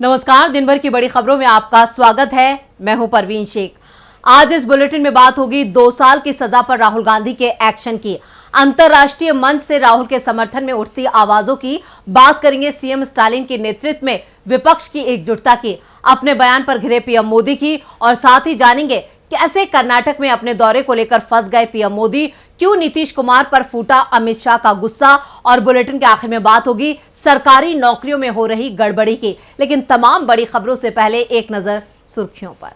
नमस्कार, दिन भर की बड़ी खबरों में आपका स्वागत है। मैं हूं परवीन शेख। आज इस बुलेटिन में बात होगी 2 साल की सजा पर राहुल गांधी के एक्शन की। अंतर्राष्ट्रीय मंच से राहुल के समर्थन में उठती आवाजों की बात करेंगे। सीएम स्टालिन के नेतृत्व में विपक्ष की एकजुटता की, अपने बयान पर घिरे पीएम मोदी की, और साथ ही जानेंगे कैसे कर्नाटक में अपने दौरे को लेकर फंस गए पीएम मोदी, क्यों नीतीश कुमार पर फूटा अमित शाह का गुस्सा, और बुलेटिन के आखिर में बात होगी सरकारी नौकरियों में हो रही गड़बड़ी की। लेकिन तमाम बड़ी खबरों से पहले एक नजर सुर्खियों पर।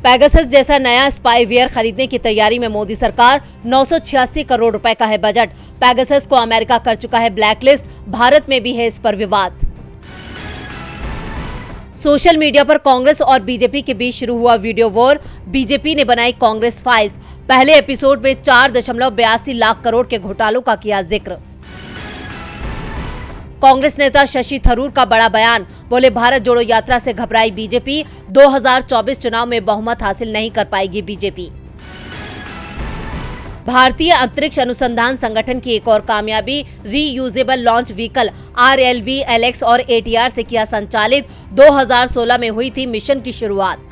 पेगासस जैसा नया स्पाईवेयर खरीदने की तैयारी में मोदी सरकार। 986 करोड़ रुपए का है बजट। पेगासस को अमेरिका कर चुका है ब्लैकलिस्ट। भारत में भी है इस पर विवाद। सोशल मीडिया पर कांग्रेस और बीजेपी के बीच शुरू हुआ वीडियो वॉर। बीजेपी ने बनाई कांग्रेस फाइल्स। पहले एपिसोड में 4.82 लाख करोड़ के घोटालों का किया जिक्र। कांग्रेस नेता शशि थरूर का बड़ा बयान, बोले भारत जोड़ो यात्रा से घबराई बीजेपी। 2024 चुनाव में बहुमत हासिल नहीं कर पाएगी बीजेपी। भारतीय अंतरिक्ष अनुसंधान संगठन की एक और कामयाबी, रीयूजेबल लॉन्च व्हीकल RLV-LX और ATR से किया संचालित। 2016 में हुई थी मिशन की शुरुआत।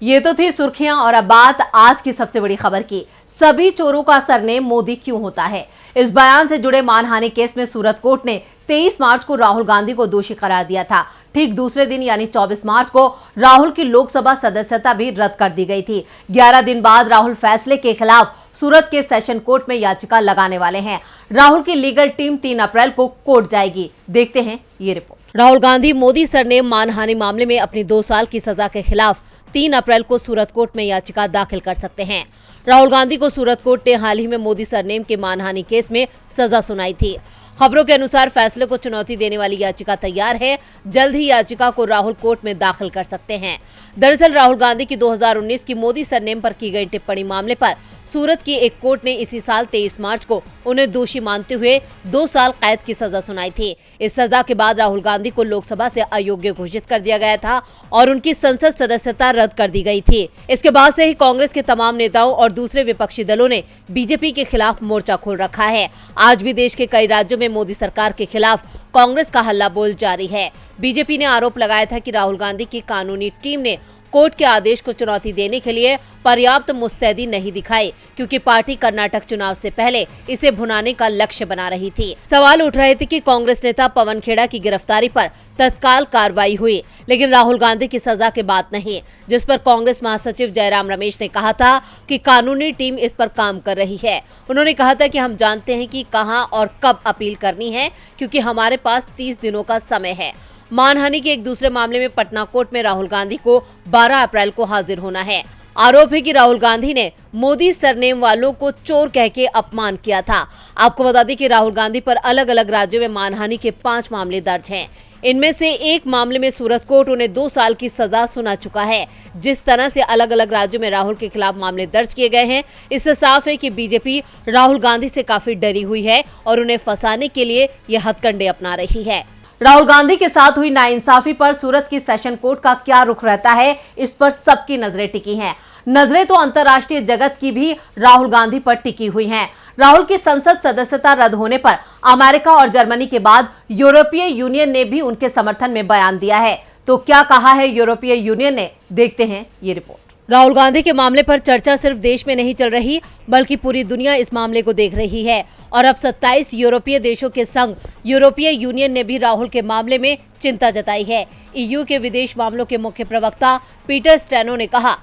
ये तो थी सुर्खियां, और अब बात आज की सबसे बड़ी खबर की। सभी चोरों का सरनेम मोदी क्यों होता है? इस बयान से जुड़े मानहानि केस में सूरत कोर्ट ने 23 मार्च को राहुल गांधी को दोषी करार दिया था। ठीक दूसरे दिन यानी 24 मार्च को राहुल की लोकसभा सदस्यता भी रद्द कर दी गई थी। 11 दिन बाद राहुल फैसले के खिलाफ सूरत के सेशन कोर्ट में याचिका लगाने वाले हैं। राहुल की लीगल टीम 3 अप्रैल को कोर्ट जाएगी। देखते हैं ये रिपोर्ट। राहुल गांधी मोदी सरनेम मानहानि मामले में अपनी 2 साल की सजा के खिलाफ 3 अप्रैल को सूरत कोर्ट में याचिका दाखिल कर सकते हैं। राहुल गांधी को सूरत कोर्ट ने हाल ही में मोदी सरनेम के मानहानि केस में सजा सुनाई थी। खबरों के अनुसार फैसले को चुनौती देने वाली याचिका तैयार है। जल्द ही याचिका को राहुल कोर्ट में दाखिल कर सकते हैं। दरअसल राहुल गांधी की 2019 की मोदी सरनेम पर की गई टिप्पणी मामले पर सूरत की एक कोर्ट ने इसी साल 23 मार्च को उन्हें दोषी मानते हुए 2 साल कैद की सजा सुनाई थी। इस सजा के बाद राहुल गांधी को लोकसभा से अयोग्य घोषित कर दिया गया था और उनकी संसद सदस्यता रद्द कर दी गई थी। इसके बाद से ही कांग्रेस के तमाम नेताओं और दूसरे विपक्षी दलों ने बीजेपी के खिलाफ मोर्चा खोल रखा है। आज भी देश के कई राज्यों में मोदी सरकार के खिलाफ कांग्रेस का हल्ला बोल जारी है। बीजेपी ने आरोप लगाया था कि राहुल गांधी की कानूनी टीम ने कोर्ट के आदेश को चुनौती देने के लिए पर्याप्त मुस्तैदी नहीं दिखाई, क्योंकि पार्टी कर्नाटक चुनाव से पहले इसे भुनाने का लक्ष्य बना रही थी। सवाल उठ रहे थे कि कांग्रेस नेता पवन खेड़ा की गिरफ्तारी पर तत्काल कार्रवाई हुई, लेकिन राहुल गांधी की सजा के बाद नहीं, जिस पर कांग्रेस महासचिव जयराम रमेश ने कहा था कि कानूनी टीम इस पर काम कर रही है। उन्होंने कहा था कि हम जानते हैं कि कहां और कब अपील करनी है, क्योंकि हमारे पास 30 दिनों का समय है। मानहानि के एक दूसरे मामले में पटना कोर्ट में राहुल गांधी को 12 अप्रैल को हाजिर होना है। आरोप है कि राहुल गांधी ने मोदी सरनेम वालों को चोर कह के अपमान किया था। आपको बता दें कि राहुल गांधी पर अलग अलग राज्यों में मानहानि के 5 मामले दर्ज हैं। इनमें से एक मामले में सूरत कोर्ट उन्हें 2 साल की सजा सुना चुका है। जिस तरह से अलग अलग राज्यों में राहुल के खिलाफ मामले दर्ज किए गए हैं, इससे साफ है कि बीजेपी राहुल गांधी से काफी डरी हुई है और उन्हें फंसाने के लिए यह हथकंडे अपना रही है। राहुल गांधी के साथ हुई नाइंसाफी पर सूरत की सेशन कोर्ट का क्या रुख रहता है, इस पर सबकी नजरें टिकी हैं। नजरें तो अंतर्राष्ट्रीय जगत की भी राहुल गांधी पर टिकी हुई हैं। राहुल की संसद सदस्यता रद्द होने पर अमेरिका और जर्मनी के बाद यूरोपीय यूनियन ने भी उनके समर्थन में बयान दिया है। तो क्या कहा है यूरोपीय यूनियन ने, देखते हैं ये रिपोर्ट। राहुल गांधी के मामले पर चर्चा सिर्फ देश में नहीं चल रही, बल्कि पूरी दुनिया इस मामले को देख रही है। और अब 27 यूरोपीय देशों के संग यूरोपीय यूनियन ने भी राहुल के मामले में चिंता जताई है। EU के विदेश मामलों के मुख्य प्रवक्ता पीटर स्टेनो ने कहा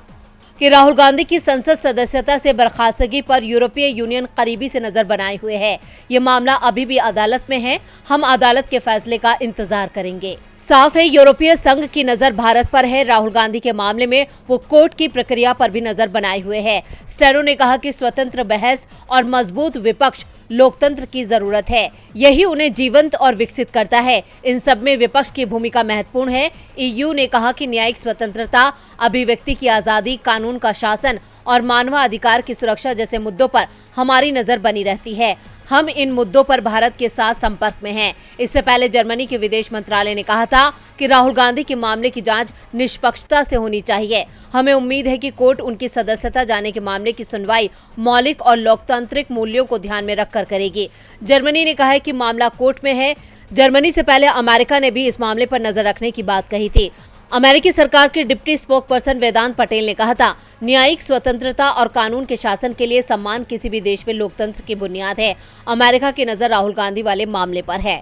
कि राहुल गांधी की संसद सदस्यता से बर्खास्तगी पर यूरोपीय यूनियन करीबी से नजर बनाए हुए है। ये मामला अभी भी अदालत में है। हम अदालत के फैसले का इंतजार करेंगे। साफ है यूरोपीय संघ की नजर भारत पर है। राहुल गांधी के मामले में वो कोर्ट की प्रक्रिया पर भी नजर बनाए हुए है। स्टेनो ने कहा कि स्वतंत्र बहस और मजबूत विपक्ष लोकतंत्र की जरूरत है। यही उन्हें जीवंत और विकसित करता है। इन सब में विपक्ष की भूमिका महत्वपूर्ण है। EU ने कहा कि न्यायिक स्वतंत्रता, अभिव्यक्ति की आजादी, कानून का शासन और मानवाधिकार की सुरक्षा जैसे मुद्दों पर हमारी नजर बनी रहती है। हम इन मुद्दों पर भारत के साथ संपर्क में हैं। इससे पहले जर्मनी के विदेश मंत्रालय ने कहा था कि राहुल गांधी के मामले की जांच निष्पक्षता से होनी चाहिए। हमें उम्मीद है कि कोर्ट उनकी सदस्यता जाने के मामले की सुनवाई मौलिक और लोकतांत्रिक मूल्यों को ध्यान में रखकर करेगी। जर्मनी ने कहा है कि मामला कोर्ट में है। जर्मनी से पहले अमेरिका ने भी इस मामले पर नजर रखने की बात कही थी। अमेरिकी सरकार के डिप्टी स्पोकपर्सन वेदांत पटेल ने कहा था, न्यायिक स्वतंत्रता और कानून के शासन के लिए सम्मान किसी भी देश में लोकतंत्र की बुनियाद है। अमेरिका की नजर राहुल गांधी वाले मामले पर है।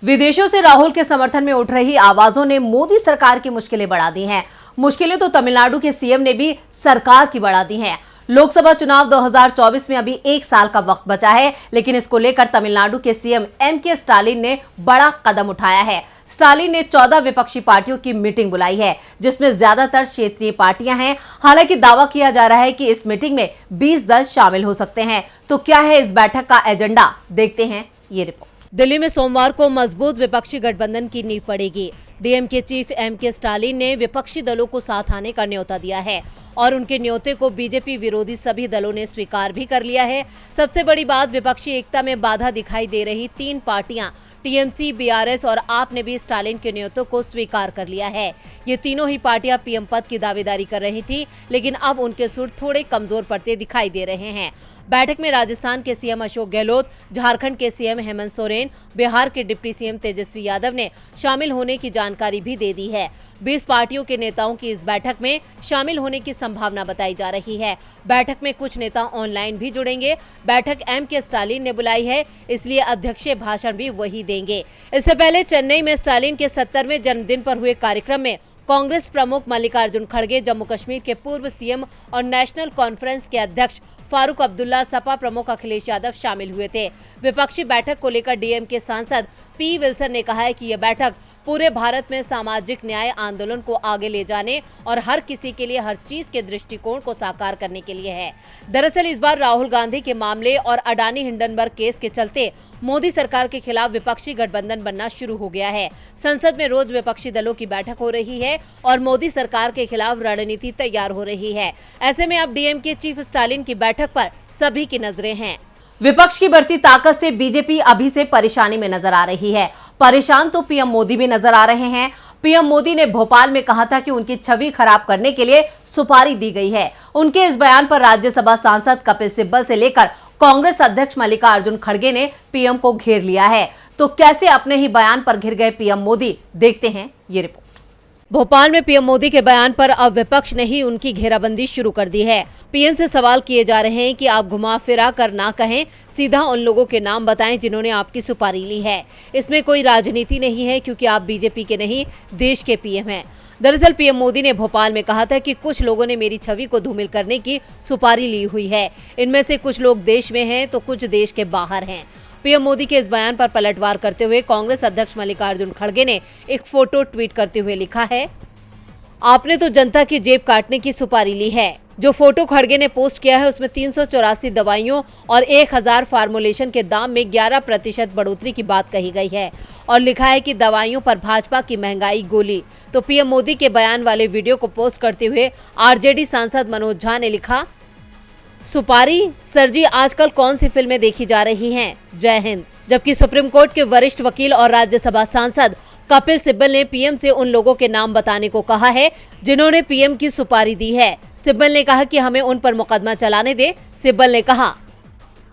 विदेशों से राहुल के समर्थन में उठ रही आवाजों ने मोदी सरकार की मुश्किलें बढ़ा दी हैं। मुश्किलें तो तमिलनाडु के सीएम ने भी सरकार की बढ़ा दी हैं। लोकसभा चुनाव 2024 में अभी 1 साल का वक्त बचा है, लेकिन इसको लेकर तमिलनाडु के सीएम एम.के. स्टालिन ने बड़ा कदम उठाया है। स्टालिन ने 14 विपक्षी पार्टियों की मीटिंग बुलाई है, जिसमें ज्यादातर क्षेत्रीय पार्टियां हैं। हालांकि दावा किया जा रहा है कि इस मीटिंग में 20 दल शामिल हो सकते हैं। तो क्या है इस बैठक का एजेंडा, देखते हैं ये रिपोर्ट। दिल्ली में सोमवार को मजबूत विपक्षी गठबंधन की नींव पड़ेगी। DMK chief MK. स्टालिन ने विपक्षी दलों को साथ आने का न्योता दिया है और उनके न्योते को बीजेपी विरोधी सभी दलों ने स्वीकार भी कर लिया है। सबसे बड़ी बात, विपक्षी एकता में बाधा दिखाई दे रही 3 पार्टियां टीएमसी, बीआरएस और आप ने भी स्टालिन के न्योतों को स्वीकार कर लिया है। ये तीनों ही पार्टियां पीएम पद की दावेदारी कर रही थी, लेकिन अब उनके सुर थोड़े कमजोर पड़ते दिखाई दे रहे हैं। बैठक में राजस्थान के सीएम अशोक गहलोत, झारखंड के सीएम हेमंत सोरेन, बिहार के डिप्टी सीएम तेजस्वी यादव ने शामिल होने की जानकारी भी दे दी है। 20 पार्टियों के नेताओं की इस बैठक में शामिल होने की संभावना बताई जा रही है। बैठक में कुछ नेता ऑनलाइन भी जुड़ेंगे। बैठक एम.के. स्टालिन ने बुलाई है, इसलिए अध्यक्षीय भाषण भी वही देंगे। इससे पहले चेन्नई में स्टालिन के 70वें जन्मदिन पर हुए कार्यक्रम में कांग्रेस प्रमुख मल्लिकार्जुन खड़गे, जम्मू कश्मीर के पूर्व सीएम और नेशनल कॉन्फ्रेंस के अध्यक्ष फारूक अब्दुल्ला, सपा प्रमुख अखिलेश यादव शामिल हुए थे। विपक्षी बैठक को लेकर डीएमके सांसद पी. विल्सन ने कहा है कि यह बैठक पूरे भारत में सामाजिक न्याय आंदोलन को आगे ले जाने और हर किसी के लिए हर चीज के दृष्टिकोण को साकार करने के लिए है। दरअसल इस बार राहुल गांधी के मामले और अडानी हिंडनबर्ग केस के चलते मोदी सरकार के खिलाफ विपक्षी गठबंधन बनना शुरू हो गया है। संसद में रोज विपक्षी दलों की बैठक हो रही है और मोदी सरकार के खिलाफ रणनीति तैयार हो रही है। ऐसे में अब डीएमके चीफ स्टालिन की बैठक पर सभी की नजरें हैं। विपक्ष की बढ़ती ताकत से बीजेपी अभी से परेशानी में नजर आ रही है। परेशान तो पीएम मोदी भी नजर आ रहे हैं। पीएम मोदी ने भोपाल में कहा था कि उनकी छवि खराब करने के लिए सुपारी दी गई है। उनके इस बयान पर राज्यसभा सांसद कपिल सिब्बल से लेकर कांग्रेस अध्यक्ष मल्लिकार्जुन खड़गे ने पीएम को घेर लिया है। तो कैसे अपने ही बयान पर घिर गए पीएम मोदी, देखते हैं ये रिपोर्ट। भोपाल में पीएम मोदी के बयान पर अब विपक्ष ने ही उनकी घेराबंदी शुरू कर दी है। पीएम से सवाल किए जा रहे हैं कि आप घुमा फिरा कर ना कहें, सीधा उन लोगों के नाम बताएं जिन्होंने आपकी सुपारी ली है। इसमें कोई राजनीति नहीं है, क्योंकि आप बीजेपी के नहीं, देश के पीएम हैं। दरअसल पीएम मोदी ने भोपाल में कहा था कि कुछ लोगों ने मेरी छवि को धूमिल करने की सुपारी ली हुई है। इनमें से कुछ लोग देश में हैं तो कुछ देश के बाहर हैं। पीएम मोदी के इस बयान पर पलटवार करते हुए कांग्रेस अध्यक्ष मल्लिकार्जुन खड़गे ने एक फोटो ट्वीट करते हुए लिखा है, आपने तो जनता की जेब काटने की सुपारी ली है। जो फोटो खड़गे ने पोस्ट किया है उसमें 384 दवाइयों और 1000 फार्मुलेशन के दाम में 11% बढ़ोतरी की बात कही गई है और लिखा है कि दवाइयों पर भाजपा की महंगाई गोली। तो पीएम मोदी के बयान वाले वीडियो को पोस्ट करते हुए आरजेडी सांसद मनोज झा ने लिखा, सुपारी सर जी आजकल कौन सी फिल्में देखी जा रही हैं? जय हिंद। जबकि सुप्रीम कोर्ट के वरिष्ठ वकील और राज्यसभा सांसद कपिल सिब्बल ने पीएम से उन लोगों के नाम बताने को कहा है जिन्होंने पीएम की सुपारी दी है। सिब्बल ने कहा कि हमें उन पर मुकदमा चलाने दे। सिब्बल ने कहा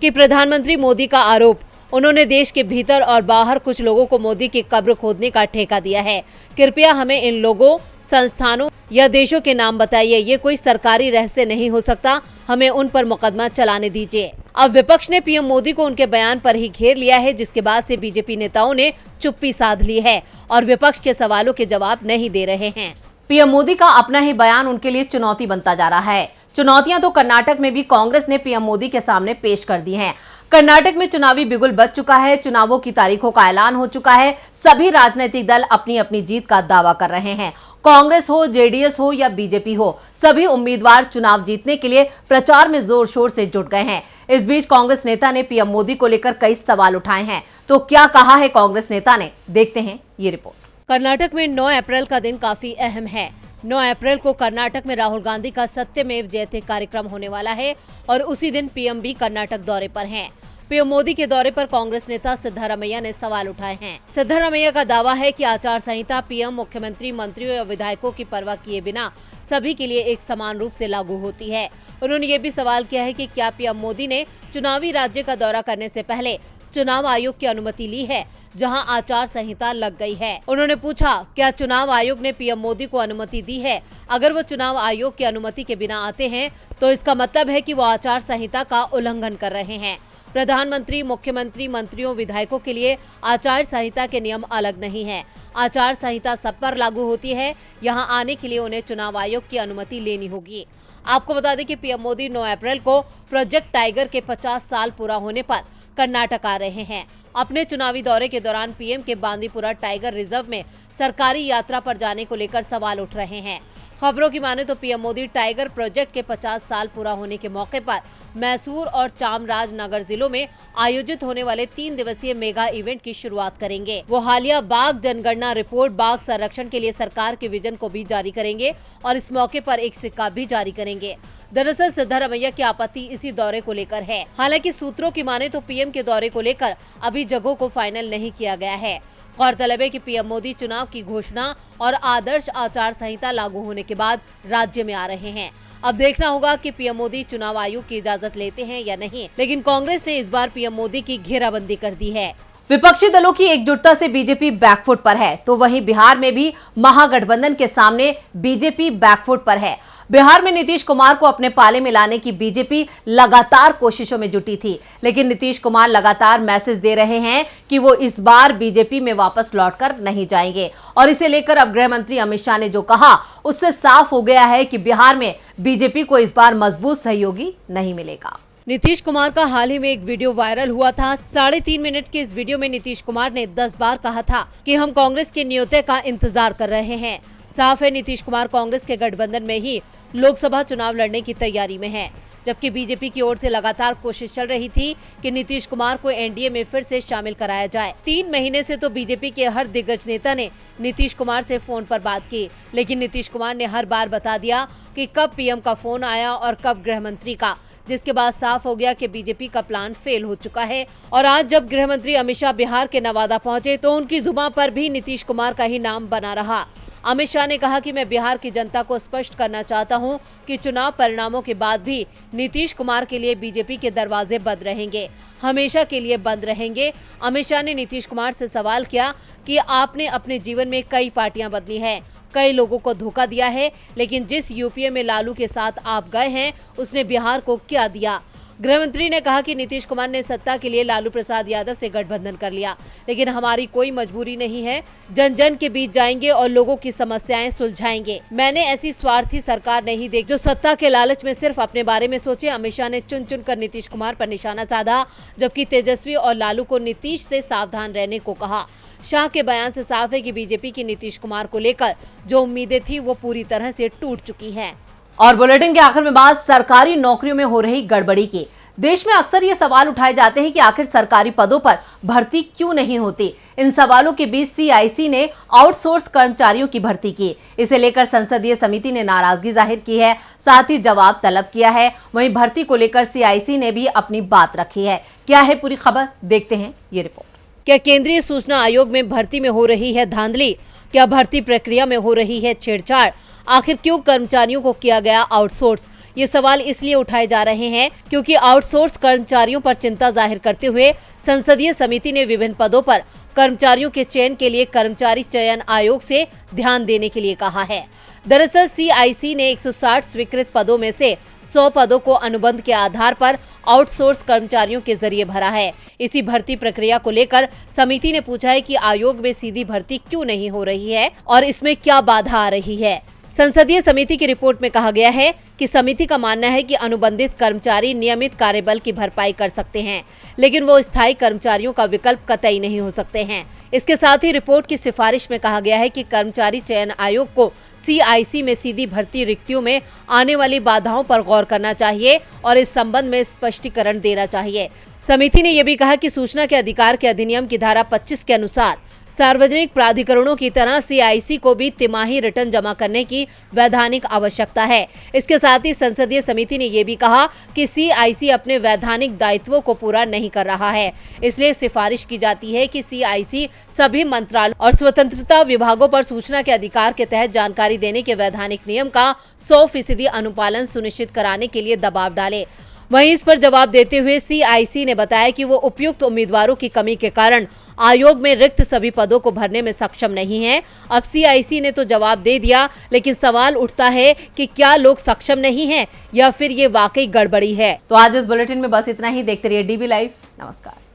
कि प्रधानमंत्री मोदी का आरोप, उन्होंने देश के भीतर और बाहर कुछ लोगों को मोदी की कब्र खोदने का ठेका दिया है। कृपया हमें इन लोगों, संस्थानों या देशों के नाम बताइए। ये कोई सरकारी रहस्य नहीं हो सकता। हमें उन पर मुकदमा चलाने दीजिए। अब विपक्ष ने पीएम मोदी को उनके बयान पर ही घेर लिया है, जिसके बाद से बीजेपी नेताओं ने चुप्पी साध ली है और विपक्ष के सवालों के जवाब नहीं दे रहे हैं। पीएम मोदी का अपना ही बयान उनके लिए चुनौती बनता जा रहा है। चुनौतियां तो कर्नाटक में भी कांग्रेस ने पीएम मोदी के सामने पेश कर दी हैं। कर्नाटक में चुनावी बिगुल बज चुका है। चुनावों की तारीखों का ऐलान हो चुका है। सभी राजनीतिक दल अपनी अपनी जीत का दावा कर रहे हैं। कांग्रेस हो, जेडीएस हो या बीजेपी हो, सभी उम्मीदवार चुनाव जीतने के लिए प्रचार में जोर शोर से जुट गए हैं। इस बीच कांग्रेस नेता ने पीएम मोदी को लेकर कई सवाल उठाए हैं। तो क्या कहा है कांग्रेस नेता ने, देखते हैं ये रिपोर्ट। कर्नाटक में 9 अप्रैल का दिन काफी अहम है। 9 अप्रैल को कर्नाटक में राहुल गांधी का सत्यमेव जयते कार्यक्रम होने वाला है और उसी दिन पीएम भी कर्नाटक दौरे पर हैं। पीएम मोदी के दौरे पर कांग्रेस नेता सिद्धारमैया ने सवाल उठाए हैं। सिद्धारमैया का दावा है कि आचार संहिता पीएम, मुख्यमंत्री, मंत्रियों या विधायकों की परवाह किए बिना सभी के लिए एक समान रूप से लागू होती है। उन्होंने ये भी सवाल किया है कि क्या पीएम मोदी ने चुनावी राज्य का दौरा करने से पहले चुनाव आयोग की अनुमति ली है, जहां आचार संहिता लग गई है। उन्होंने पूछा, क्या चुनाव आयोग ने पीएम मोदी को अनुमति दी है? अगर वो चुनाव आयोग की अनुमति के बिना आते हैं तो इसका मतलब है कि वो आचार संहिता का उल्लंघन कर रहे हैं। प्रधानमंत्री, मुख्यमंत्री, मंत्रियों, विधायकों के लिए आचार संहिता के नियम अलग नहीं है। आचार संहिता सब पर लागू होती है। यहाँ आने के लिए उन्हें चुनाव आयोग की अनुमति लेनी होगी। आपको बता दें कि पीएम मोदी 9 अप्रैल को प्रोजेक्ट टाइगर के 50 साल पूरा होने पर कर्नाटक आ रहे हैं। अपने चुनावी दौरे के दौरान पीएम के बांदीपुरा टाइगर रिजर्व में सरकारी यात्रा पर जाने को लेकर सवाल उठ रहे हैं। खबरों की माने तो पीएम मोदी टाइगर प्रोजेक्ट के 50 साल पूरा होने के मौके पर मैसूर और चामराजनगर जिलों में आयोजित होने वाले 3 दिवसीय मेगा इवेंट की शुरुआत करेंगे। वो हालिया बाघ जनगणना रिपोर्ट, बाघ संरक्षण के लिए सरकार के विजन को भी जारी करेंगे और इस मौके पर एक सिक्का भी जारी करेंगे। दरअसल सिद्धारमैया की आपत्ति इसी दौरे को लेकर है। हालांकि सूत्रों की माने तो पीएम के दौरे को लेकर अभी जगहों को फाइनल नहीं किया गया है। गौरतलब है कि पीएम मोदी चुनाव की घोषणा और आदर्श आचार संहिता लागू होने के बाद राज्य में आ रहे हैं। अब देखना होगा कि पीएम मोदी चुनाव आयोग की इजाजत लेते हैं या नहीं, लेकिन कांग्रेस ने इस बार पीएम मोदी की घेराबंदी कर दी है। विपक्षी दलों की एकजुटता से बीजेपी बैकफुट पर है, तो वहीं बिहार में भी महागठबंधन के सामने बीजेपी बैकफुट पर है। बिहार में नीतीश कुमार को अपने पाले में लाने की बीजेपी लगातार कोशिशों में जुटी थी, लेकिन नीतीश कुमार लगातार मैसेज दे रहे हैं कि वो इस बार बीजेपी में वापस लौटकर नहीं जाएंगे। और इसे लेकर अब गृह मंत्री अमित शाह ने जो कहा, उससे साफ हो गया है कि बिहार में बीजेपी को इस बार मजबूत सहयोगी नहीं मिलेगा। नीतीश कुमार का हाल ही में एक वीडियो वायरल हुआ था। 3.5 मिनट के इस वीडियो में नीतीश कुमार ने 10 बार कहा था कि हम कांग्रेस के न्योते का इंतजार कर रहे हैं। साफ है, नीतीश कुमार कांग्रेस के गठबंधन में ही लोकसभा चुनाव लड़ने की तैयारी में है, जबकि बीजेपी की ओर से लगातार कोशिश चल रही थी कि नीतीश कुमार को एनडीए में फिर से शामिल कराया जाए। 3 महीने से तो बीजेपी के हर दिग्गज नेता ने नीतीश कुमार से फोन पर बात की, लेकिन नीतीश कुमार ने हर बार बता दिया कि कब पीएम का फोन आया और कब गृह मंत्री का, जिसके बाद साफ हो गया कि बीजेपी का प्लान फेल हो चुका है। और आज जब गृह मंत्री अमित शाह बिहार के नवादा पहुंचे तो उनकी जुबान पर भी नीतीश कुमार का ही नाम बना रहा। अमित शाह ने कहा कि मैं बिहार की जनता को स्पष्ट करना चाहता हूं कि चुनाव परिणामों के बाद भी नीतीश कुमार के लिए बीजेपी के दरवाजे बंद रहेंगे, हमेशा के लिए बंद रहेंगे। अमित शाह ने नीतीश कुमार से सवाल किया कि आपने अपने जीवन में कई पार्टियां बदली हैं, कई लोगों को धोखा दिया है, लेकिन जिस यूपीए में लालू के साथ आप गए हैं उसने बिहार को क्या दिया? गृह मंत्री ने कहा कि नीतीश कुमार ने सत्ता के लिए लालू प्रसाद यादव से गठबंधन कर लिया, लेकिन हमारी कोई मजबूरी नहीं है। जन जन के बीच जाएंगे और लोगों की समस्याएं सुलझाएंगे। मैंने ऐसी स्वार्थी सरकार नहीं देखी जो सत्ता के लालच में सिर्फ अपने बारे में सोचे। अमित शाह ने चुन चुन कर नीतीश कुमार पर निशाना साधा, जबकि तेजस्वी और लालू को नीतीश से सावधान रहने को कहा। शाह के बयान से साफ है कि बीजेपी की नीतीश कुमार को लेकर जो उम्मीदें थी वो पूरी तरह से टूट चुकी हैं। और बुलेटिन के आखिर में बात सरकारी नौकरियों में हो रही गड़बड़ी की। देश में अक्सर ये सवाल उठाए जाते हैं कि आखिर सरकारी पदों पर भर्ती क्यों नहीं होती। इन सवालों के बीच सीआईसी ने आउटसोर्स कर्मचारियों की भर्ती की। इसे लेकर संसदीय समिति ने नाराजगी जाहिर की है, साथ ही जवाब तलब किया है। वहीं भर्ती को लेकर सीआईसी ने भी अपनी बात रखी है। क्या है पूरी खबर, देखते हैं ये रिपोर्ट। क्या केंद्रीय सूचना आयोग में भर्ती में हो रही है धांधली? क्या भर्ती प्रक्रिया में हो रही है छेड़छाड़? आखिर क्यों कर्मचारियों को किया गया आउटसोर्स? ये सवाल इसलिए उठाए जा रहे हैं क्योंकि आउटसोर्स कर्मचारियों पर चिंता जाहिर करते हुए संसदीय समिति ने विभिन्न पदों पर कर्मचारियों के चयन के लिए कर्मचारी चयन आयोग से ध्यान देने के लिए कहा है। दरअसल सीआईसी ने 160 स्वीकृत पदों में से 100 पदों को अनुबंध के आधार पर आउटसोर्स कर्मचारियों के जरिए भरा है। इसी भर्ती प्रक्रिया को लेकर समिति ने पूछा है कि आयोग में सीधी भर्ती क्यों नहीं हो रही है और इसमें क्या बाधा आ रही है। संसदीय समिति की रिपोर्ट में कहा गया है कि समिति का मानना है कि अनुबंधित कर्मचारी नियमित कार्यबल की भरपाई कर सकते हैं, लेकिन वो स्थायी कर्मचारियों का विकल्प कतई नहीं हो सकते हैं। इसके साथ ही रिपोर्ट की सिफारिश में कहा गया है कि कर्मचारी चयन आयोग को सीआईसी में सीधी भर्ती रिक्तियों में आने वाली बाधाओं पर गौर करना चाहिए और इस संबंध में स्पष्टीकरण देना चाहिए। समिति ने यह भी कहा कि सूचना के अधिकार के अधिनियम की धारा 25 के अनुसार सार्वजनिक प्राधिकरणों की तरह CIC को भी तिमाही रिटर्न जमा करने की वैधानिक आवश्यकता है। इसके साथ ही संसदीय समिति ने यह भी कहा कि CIC अपने वैधानिक दायित्वों को पूरा नहीं कर रहा है, इसलिए सिफारिश की जाती है कि CIC सभी मंत्रालयों और स्वतंत्रता विभागों पर सूचना के अधिकार के तहत जानकारी देने के वैधानिक नियम का 100% अनुपालन सुनिश्चित कराने के लिए दबाव डाले। वहीं इस पर जवाब देते हुए CIC ने बताया कि वो उपयुक्त उम्मीदवारों की कमी के कारण आयोग में रिक्त सभी पदों को भरने में सक्षम नहीं है। अब CIC ने तो जवाब दे दिया, लेकिन सवाल उठता है कि क्या लोग सक्षम नहीं हैं या फिर ये वाकई गड़बड़ी है। तो आज इस बुलेटिन में बस इतना ही। देखते रहिए DB लाइव। नमस्कार।